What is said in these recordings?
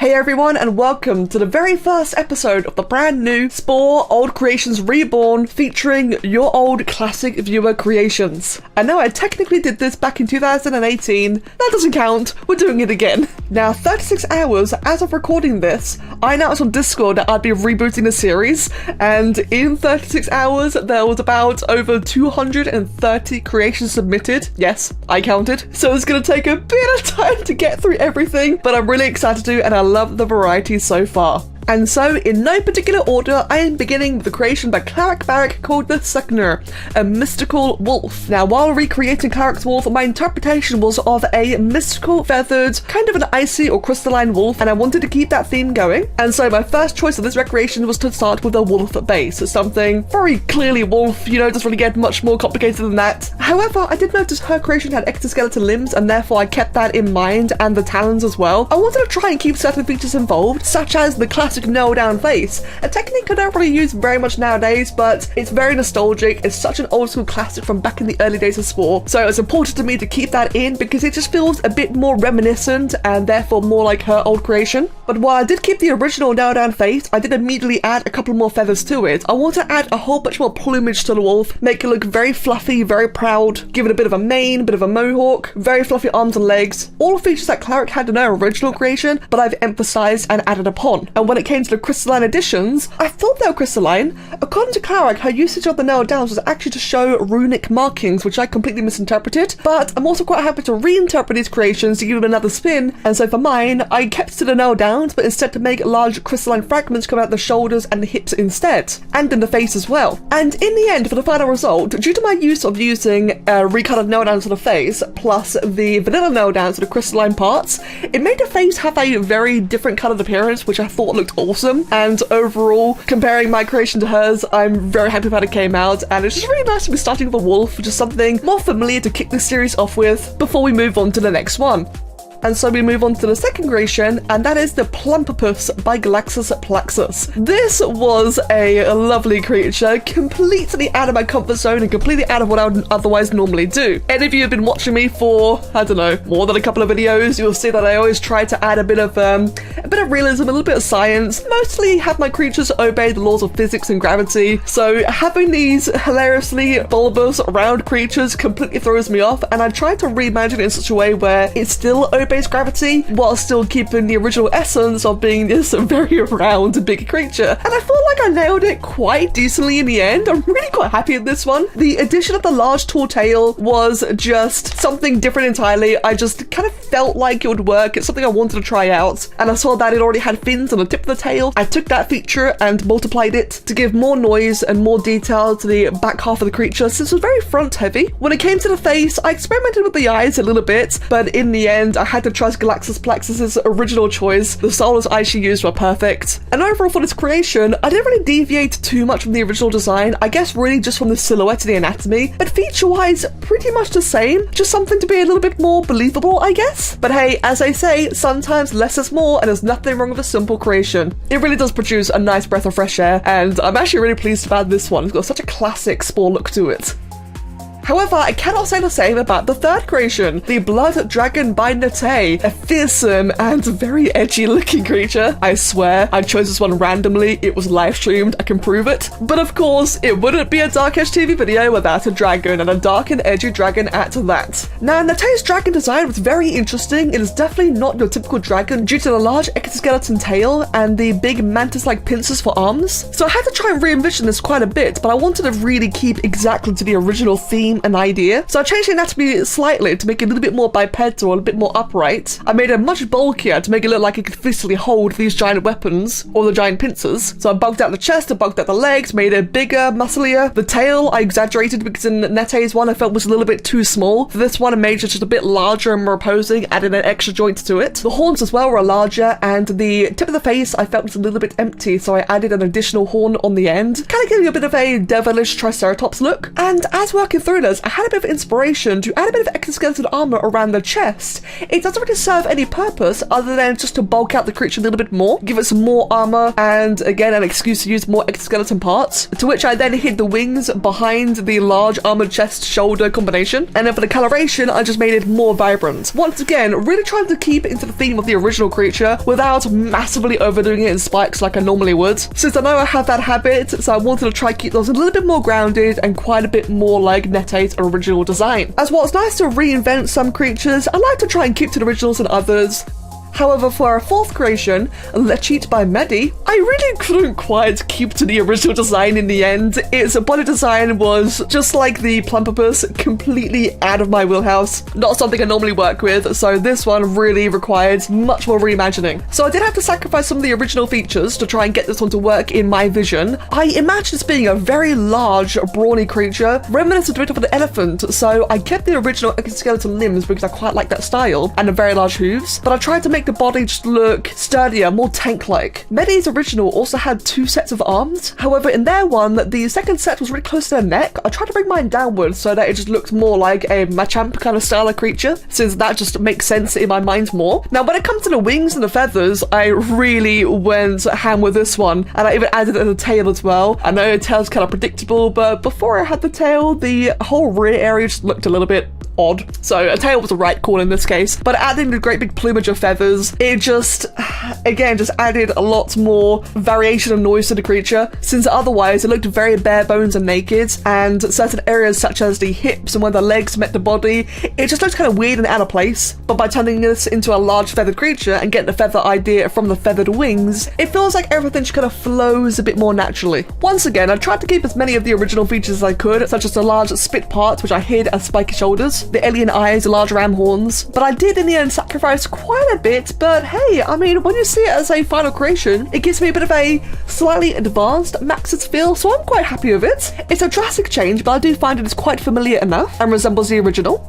Hey everyone, and welcome to the very first episode of the brand new Spore Old Creations Reborn, featuring your old classic viewer creations. I know I technically did this back in 2018, that doesn't count, we're doing it again. Now 36 hours as of recording this, I announced on Discord that I'd be rebooting the series, and in 36 hours there was about over 230 creations submitted. Yes, I counted. So it's gonna take a bit of time to get through everything, but I'm really excited to, and I love the variety so far. And so, in no particular order, I am beginning with the creation by Cleric Barrack called the Seconder, a mystical wolf. Now, while recreating Cleric's wolf, my interpretation was of a mystical, feathered, kind of an icy or crystalline wolf, and I wanted to keep that theme going. And so my first choice of this recreation was to start with a wolf base. It's something very clearly wolf, you know, it doesn't really get much more complicated than that. However, I did notice her creation had exoskeleton limbs, and therefore I kept that in mind, and the talons as well. I wanted to try and keep certain features involved, such as the classic nail down face, a technique I don't really use very much nowadays, but it's very nostalgic. It's such an old school classic from back in the early days of Spore, so it's important to me to keep that in because it just feels a bit more reminiscent and therefore more like her old creation. But while I did keep the original nail down face, I did immediately add a couple more feathers to it. I want to add a whole bunch more plumage to the wolf, make it look very fluffy, very proud, give it a bit of a mane, bit of a mohawk, very fluffy arms and legs, all features that Cleric had in her original creation, but I've emphasized and added upon. And when it came to the crystalline additions, I thought they were crystalline. According to Cleric, her usage of the nail downs was actually to show runic markings, which I completely misinterpreted, but I'm also quite happy to reinterpret these creations to give them another spin, and so for mine, I kept to the nail downs, but instead to make large crystalline fragments come out the shoulders and the hips instead, and in the face as well. And in the end, for the final result, due to my use of using recolored nail downs for the face, plus the vanilla nail downs for the crystalline parts, it made the face have a very different colored appearance, which I thought looked awesome. And overall, comparing my creation to hers, I'm very happy with how it came out, and it's just really nice to be starting with a wolf, which is something more familiar to kick this series off with before we move on to the next one. And so we move on to the second creation, and that is the Plumper Puffs by Galaxus Plaxus. This was a lovely creature, completely out of my comfort zone and completely out of what I would otherwise normally do. Any of you have been watching me for, I don't know, more than a couple of videos, you'll see that I always try to add a bit of realism, a little bit of science, mostly have my creatures obey the laws of physics and gravity. So having these hilariously bulbous, round creatures completely throws me off, and I tried to reimagine it in such a way where it still obeys gravity while still keeping the original essence of being this very round big creature, and I feel like I nailed it quite decently in the end. I'm really quite happy with this one. The addition of the large tall tail was just something different entirely. I just kind of felt like it would work. It's something I wanted to try out, and I saw that it already had fins on the tip of the tail. I took that feature and multiplied it to give more noise and more detail to the back half of the creature, since it was very front heavy. When it came to the face, I experimented with the eyes a little bit, but in the end I had to trust Galaxus Plaxus's original choice. The soulless eyes she used were perfect. And overall for this creation, I didn't really deviate too much from the original design, I guess really just from the silhouette and the anatomy, but feature-wise, pretty much the same, just something to be a little bit more believable, I guess. But hey, as I say, sometimes less is more, and there's nothing wrong with a simple creation. It really does produce a nice breath of fresh air, and I'm actually really pleased about this one. It's got such a classic Spore look to it. However, I cannot say the same about the third creation, the Blood Dragon by Nate, a fearsome and very edgy looking creature. I swear, I chose this one randomly, it was live streamed, I can prove it. But of course, it wouldn't be a DarkEdgeTV video without a dragon, and a dark and edgy dragon at that. Now, Nate's dragon design was very interesting. It is definitely not your typical dragon due to the large exoskeleton tail and the big mantis-like pincers for arms. So I had to try and re-envision this quite a bit, but I wanted to really keep exactly to the original theme an idea. So I changed the anatomy slightly to make it a little bit more bipedal, a little bit more upright. I made it much bulkier to make it look like it could physically hold these giant weapons or the giant pincers. So I bulked out the chest, I bulked out the legs, made it bigger, musclier. The tail I exaggerated because in Nete's one I felt was a little bit too small. For this one I made it just a bit larger and more opposing, added an extra joint to it. The horns as well were larger, and the tip of the face I felt was a little bit empty, so I added an additional horn on the end, kind of giving you a bit of a devilish triceratops look. And as working through realised I had a bit of inspiration to add a bit of exoskeleton armor around the chest. It doesn't really serve any purpose other than just to bulk out the creature a little bit more, give it some more armor, and again an excuse to use more exoskeleton parts, to which I then hid the wings behind the large armored chest shoulder combination. And then for the coloration, I just made it more vibrant. Once again, really trying to keep into the theme of the original creature without massively overdoing it in spikes like I normally would, since I know I have that habit. So I wanted to try keep those a little bit more grounded and quite a bit more like Nete's original design. As well, it's nice to reinvent some creatures. I like to try and keep to the originals and others. However, for our fourth creation, Let's Eat by Medi, I really couldn't quite keep to the original design in the end. Its body design was just like the Plumper Puffs, completely out of my wheelhouse. Not something I normally work with, so this one really required much more reimagining. So I did have to sacrifice some of the original features to try and get this one to work in my vision. I imagined this being a very large, brawny creature, reminiscent a bit of an elephant, so I kept the original exoskeleton limbs because I quite like that style, and the very large hooves, but I tried to make the body just look sturdier, more tank-like. Medi's original also had 2 sets of arms. However, in their one, the second set was really close to their neck. I tried to bring mine downwards so that it just looked more like a Machamp kind of style of creature, since that just makes sense in my mind more. Now, when it comes to the wings and the feathers, I really went ham with this one, and I even added a tail as well. I know the tail's kind of predictable, but before I had the tail, the whole rear area just looked a little bit odd. So a tail was the right call in this case, but adding the great big plumage of feathers, it just, again, just added a lot more variation of noise to the creature, since otherwise it looked very bare bones and naked, and certain areas such as the hips and where the legs met the body, it just looked kind of weird and out of place. But by turning this into a large feathered creature and getting the feather idea from the feathered wings, it feels like everything just kind of flows a bit more naturally. Once again, I tried to keep as many of the original features as I could, such as the large spit part, which I hid as spiky shoulders, the alien eyes, the large ram horns, but I did in the end sacrifice quite a bit. But hey, I mean, when you see it as a final creation, it gives me a bit of a slightly advanced Maxis feel, so I'm quite happy with it. It's a drastic change, but I do find it is quite familiar enough and resembles the original.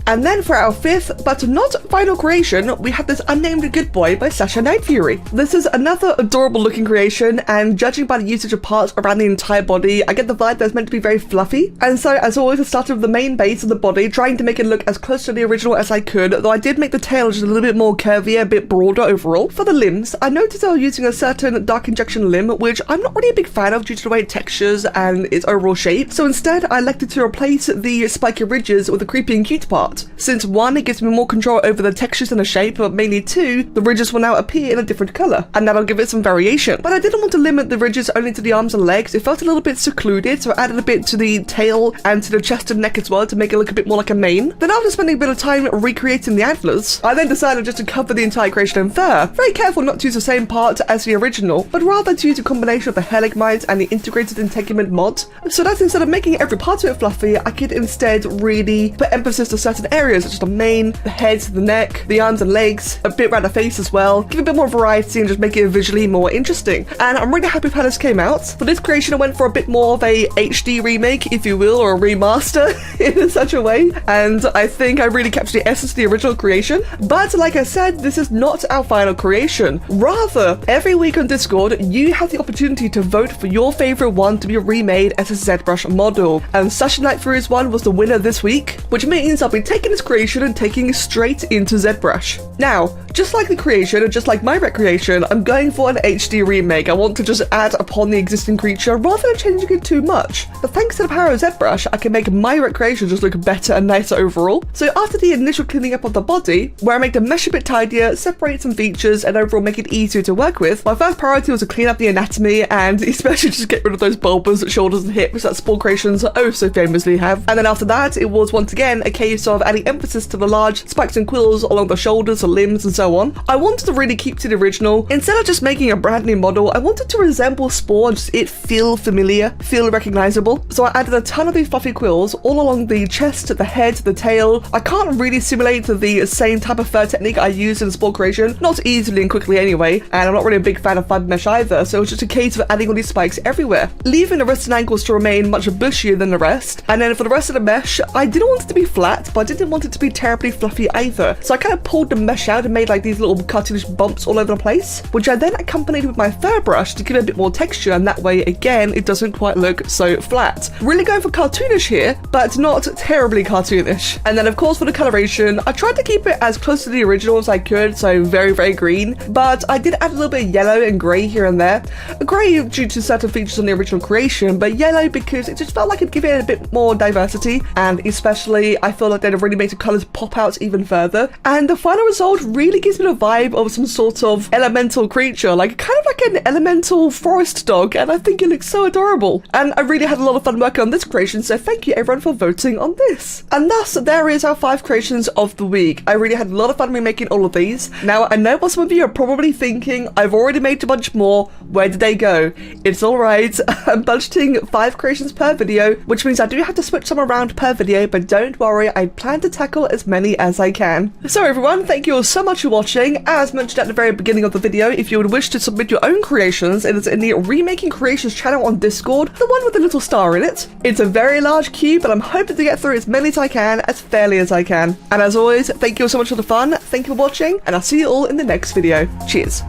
And then for our fifth, but not final creation, we have this Unnamed Good Boy by Sasha Night Fury. This is another adorable looking creation, and judging by the usage of parts around the entire body, I get the vibe that it's meant to be very fluffy. And so, as always, I started with the main base of the body, trying to make it look as close to the original as I could, though I did make the tail just a little bit more curvy, a bit broader overall. For the limbs, I noticed I was using a certain dark injection limb, which I'm not really a big fan of due to the way it textures and its overall shape. So instead, I elected to replace the spiky ridges with the creepy and cute part. Since 1, it gives me more control over the textures and the shape, but mainly 2, the ridges will now appear in a different colour, and that'll give it some variation. But I didn't want to limit the ridges only to the arms and legs. It felt a little bit secluded, so I added a bit to the tail and to the chest and neck as well to make it look a bit more like a mane. Then after spending a bit of time recreating the antlers, I then decided just to cover the entire creation in fur. Very careful not to use the same part as the original, but rather to use a combination of the Heligmite and the integrated integument mod, so that instead of making every part of it fluffy, I could instead really put emphasis to certain areas, such as the mane, the head, the neck, the arms and legs, a bit around the face as well, give a bit more variety and just make it visually more interesting. And I'm really happy with how this came out. For this creation, I went for a bit more of a HD remake, if you will, or a remaster in such a way, and I think I really captured the essence of the original creation. But like I said, this is not our final creation. Rather, every week on Discord, you have the opportunity to vote for your favorite one to be remade as a ZBrush model, and Sasha Night Fury's one was the winner this week, which means I'll be taking this creation and taking it straight into ZBrush. Now, just like the creation and just like my recreation, I'm going for an HD remake. I want to just add upon the existing creature rather than changing it too much. But thanks to the power of ZBrush, I can make my recreation just look better and nicer overall. So after the initial cleaning up of the body, where I make the mesh a bit tidier, separate some features, and overall make it easier to work with, my first priority was to clean up the anatomy and especially just get rid of those bulbous shoulders and hips that Spore creations oh so famously have. And then after that, it was once again a case of adding emphasis to the large spikes and quills along the shoulders, the limbs, and so on. I wanted to really keep to the original. Instead of just making a brand new model, I wanted to resemble Spore and just it feel familiar, feel recognizable. So I added a ton of these fluffy quills all along the chest, the head, the tail. I can't really simulate the same type of fur technique I used in Spore creation, not easily and quickly anyway, and I'm not really a big fan of fiber mesh either, so it was just a case of adding all these spikes everywhere, leaving the wrists and ankles to remain much bushier than the rest. And then for the rest of the mesh, I didn't want it to be flat, but I didn't want it to be terribly fluffy either. So I kind of pulled the mesh out and made like these little cartoonish bumps all over the place, which I then accompanied with my fur brush to give it a bit more texture, and that way, again, it doesn't quite look so flat. Really going for cartoonish here, but not terribly cartoonish. And then, of course, for the coloration, I tried to keep it as close to the original as I could, so very, very green, but I did add a little bit of yellow and grey here and there. Grey due to certain features on the original creation, but yellow because it just felt like it'd give it a bit more diversity, and especially I feel like they'd have really made the colours pop out even further. And the final result really gives me the vibe of some sort of elemental creature, like kind of like an elemental forest dog, and I think it looks so adorable. And I really had a lot of fun working on this creation, so thank you everyone for voting on this. And thus, there is our 5 creations of the week. I really had a lot of fun making all of these. Now, I know what some of you are probably thinking, I've already made a bunch more, where did they go? It's alright, I'm budgeting 5 creations per video, which means I do have to switch some around per video, but don't worry, I plan to tackle as many as I can. So everyone, thank you all so much for watching. As mentioned at the very beginning of the video, if you would wish to submit your own creations, it is in the Remaking Creations channel on Discord, the one with the little star in it. It's a very large queue, but I'm hoping to get through as many as I can, as fairly as I can. And as always, thank you all so much for the fun, thank you for watching, and I'll see you all in the next video. Cheers.